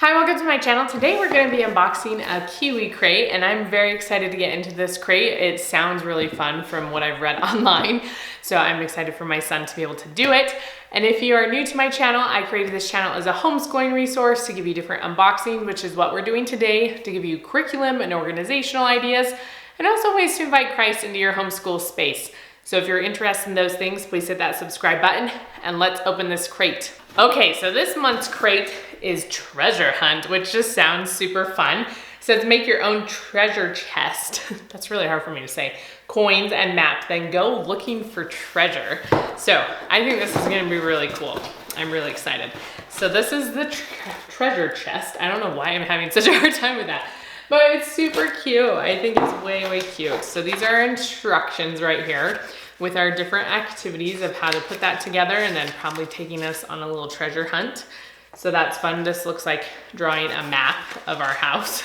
Hi, welcome to my channel. Today we're going to be unboxing a Kiwi Crate, and I'm very excited to get into this crate. It sounds really fun from what I've read online, so I'm excited for my son to be able to do it. And if you are new to my channel, I created this channel as a homeschooling resource to give you different unboxing, which is what we're doing today, to give you curriculum and organizational ideas, and also ways to invite Christ into your homeschool space. So if you're interested in those things, please hit that subscribe button and let's open this crate. Okay, so this month's crate is treasure hunt, which just sounds super fun. It says make your own treasure chest. That's really hard for me to say. Coins and map, then go looking for treasure. So I think this is gonna be really cool. I'm really excited. So this is the treasure chest. I don't know why I'm having such a hard time with that, but it's super cute. I think it's way, way cute. So these are instructions right here with our different activities of how to put that together and then probably taking us on a little treasure hunt. So that's fun. This looks like drawing a map of our house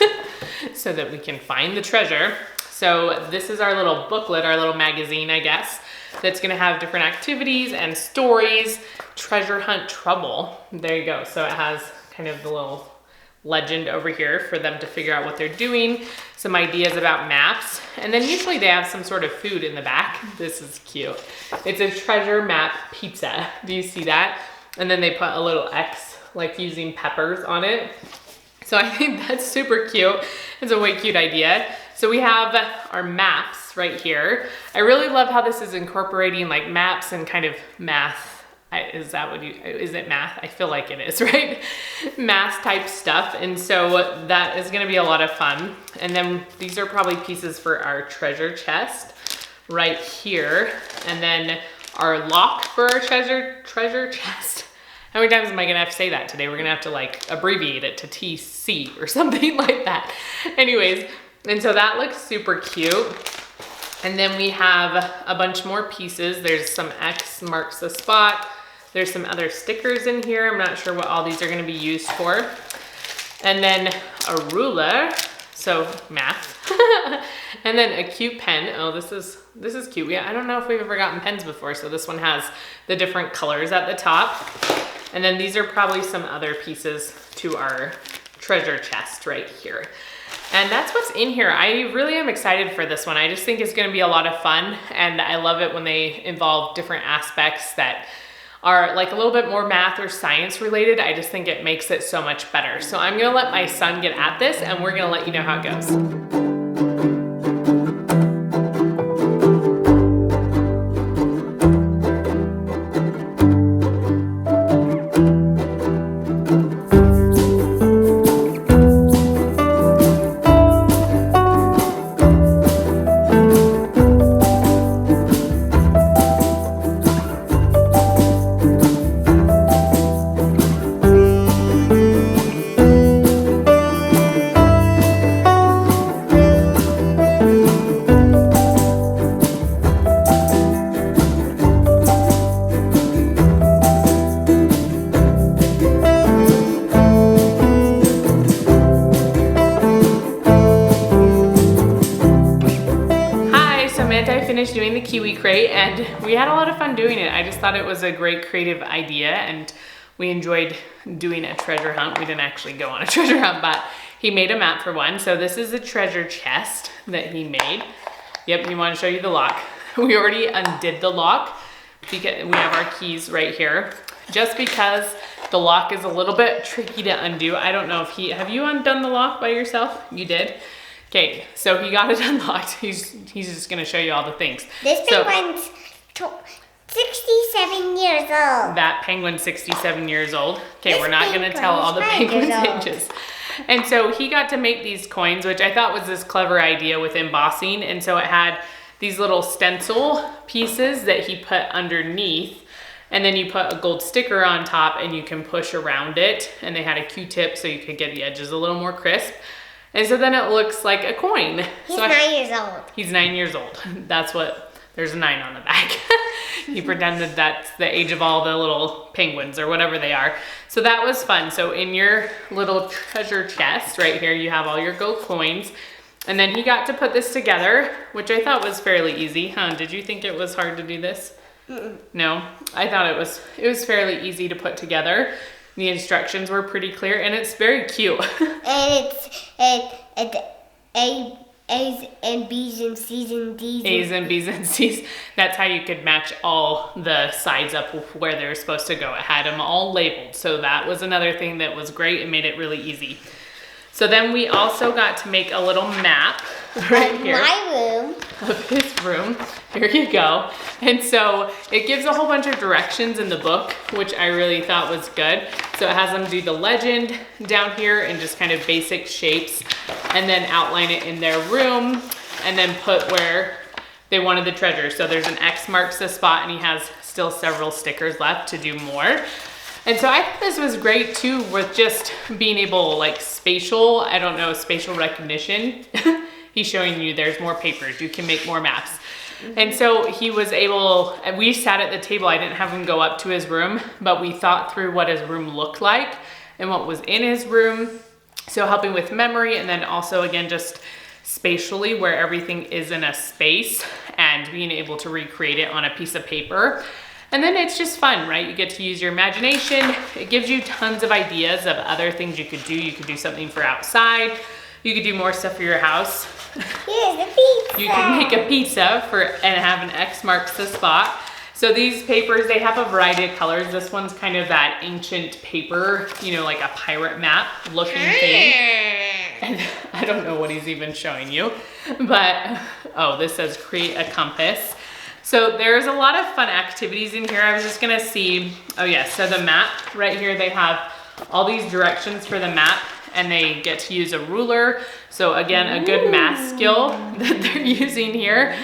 so that we can find the treasure. So this is our little booklet, our little magazine, I guess, that's gonna have different activities and stories. Treasure hunt trouble. There you go. So it has kind of the little legend over here for them to figure out what they're doing, some ideas about maps, and then usually they have some sort of food in the back. This is cute. It's a treasure map pizza. Do you see that? And then they put a little X, like using peppers on it. So I think that's super cute. It's a way cute idea. So we have our maps right here. I really love how this is incorporating like maps and kind of math. Is it math? I feel like it is, right? Math type stuff. And so that is gonna be a lot of fun. And then these are probably pieces for our treasure chest right here. And then our lock for our treasure chest. How many times am I gonna have to say that today? We're gonna have to like abbreviate it to TC or something like that. Anyways, and so that looks super cute. And then we have a bunch more pieces. There's some X marks the spot. There's some other stickers in here. I'm not sure what all these are gonna be used for. And then a ruler, so math. And then a cute pen. Oh, this is cute. I don't know if we've ever gotten pens before, so this one has the different colors at the top. And then these are probably some other pieces to our treasure chest right here. And that's what's in here. I really am excited for this one. I just think it's gonna be a lot of fun, and I love it when they involve different aspects that are like a little bit more math or science related. I just think it makes it so much better. So I'm gonna let my son get at this and we're gonna let you know how it goes. I finished doing the Kiwi Crate and we had a lot of fun doing it. I just thought it was a great creative idea and we enjoyed doing a treasure hunt. We didn't actually go on a treasure hunt, but he made a map for one. So this is a treasure chest that he made. Yep, we want to show you the lock. We already undid the lock because we have our keys right here. Just because the lock is a little bit tricky to undo. I don't know if have you undone the lock by yourself? You did? Okay, so he got it unlocked. He's just gonna show you all the things. This penguin's 67 years old. That penguin's 67 years old. Okay, we're not gonna tell all the penguins' ages. And so he got to make these coins, which I thought was this clever idea with embossing. And so it had these little stencil pieces that he put underneath. And then you put a gold sticker on top and you can push around it. And they had a Q-tip so you could get the edges a little more crisp. And so then it looks like a coin. He's 9 years old. He's 9 years old. That's what, there's a 9 on the back. He pretended that's the age of all the little penguins or whatever they are. So that was fun. So in your little treasure chest right here, you have all your gold coins. And then he got to put this together, which I thought was fairly easy. Huh? Did you think it was hard to do this? Mm-mm. No, I thought it was fairly easy to put together. The instructions were pretty clear, and it's very cute. And it's A's and B's and C's and D's. A's and B's and C's. That's how you could match all the sides up where they're supposed to go. It had them all labeled. So that was another thing that was great. It made it really easy. So then we also got to make a little map right here. My room. Of his room. Here you go. And so it gives a whole bunch of directions in the book, which I really thought was good. So it has them do the legend down here and just kind of basic shapes, and then outline it in their room, and then put where they wanted the treasure. So there's an X marks the spot, and he has still several stickers left to do more. And so I think this was great too, with just being able, like spatial recognition. He's showing you there's more papers, you can make more maps. And so he was able, we sat at the table, I didn't have him go up to his room, but we thought through what his room looked like and what was in his room. So helping with memory, and then also again, just spatially where everything is in a space and being able to recreate it on a piece of paper. And then it's just fun, right? You get to use your imagination. It gives you tons of ideas of other things you could do. You could do something for outside. You could do more stuff for your house. Here's the pizza. You can make a pizza and have an X marks the spot. So these papers, they have a variety of colors. This one's kind of that ancient paper, you know, like a pirate map looking thing. And I don't know what he's even showing you, but, oh, this says create a compass. So there's a lot of fun activities in here. I was just gonna see, oh yeah, so the map right here, they have all these directions for the map, and they get to use a ruler. So again, a good math skill that they're using here.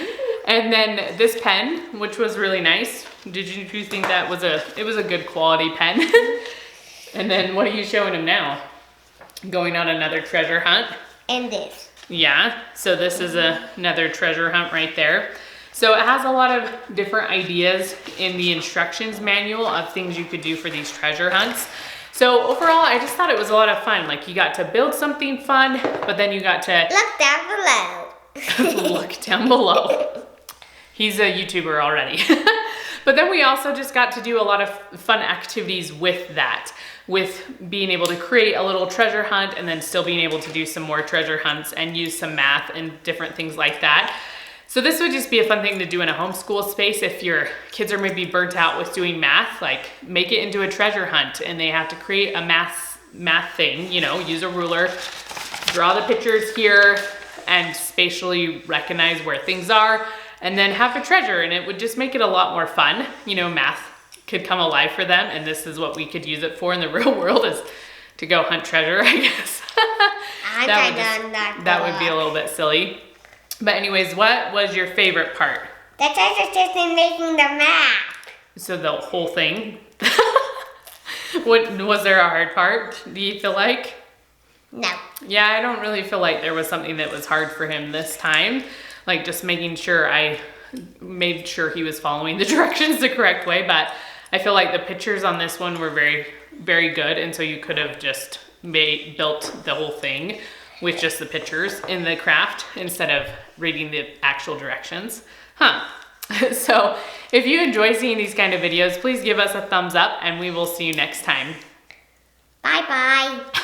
And then this pen, which was really nice. Did you think that was it was a good quality pen? And then what are you showing him now? Going on another treasure hunt? And this. Yeah, so this is another treasure hunt right there. So it has a lot of different ideas in the instructions manual of things you could do for these treasure hunts. So overall, I just thought it was a lot of fun. Like, you got to build something fun, but then you got to Look down below. look down below. He's a YouTuber already. But then we also just got to do a lot of fun activities with that, with being able to create a little treasure hunt and then still being able to do some more treasure hunts and use some math and different things like that. So this would just be a fun thing to do in a homeschool space. If your kids are maybe burnt out with doing math, like make it into a treasure hunt and they have to create a math thing, you know, use a ruler, draw the pictures here and spatially recognize where things are, and then have a treasure, and it would just make it a lot more fun. You know, math could come alive for them, and this is what we could use it for in the real world, is to go hunt treasure, I guess. That would be a little bit silly. But anyways, what was your favorite part? The treasure chest in making the map. So the whole thing? Was there a hard part, do you feel like? No. Yeah, I don't really feel like there was something that was hard for him this time. Like just making sure I made sure he was following the directions the correct way. But I feel like the pictures on this one were very, very good. And so you could have just built the whole thing with just the pictures in the craft instead of reading the actual directions. So if you enjoy seeing these kind of videos, please give us a thumbs up and we will see you next time. Bye-bye.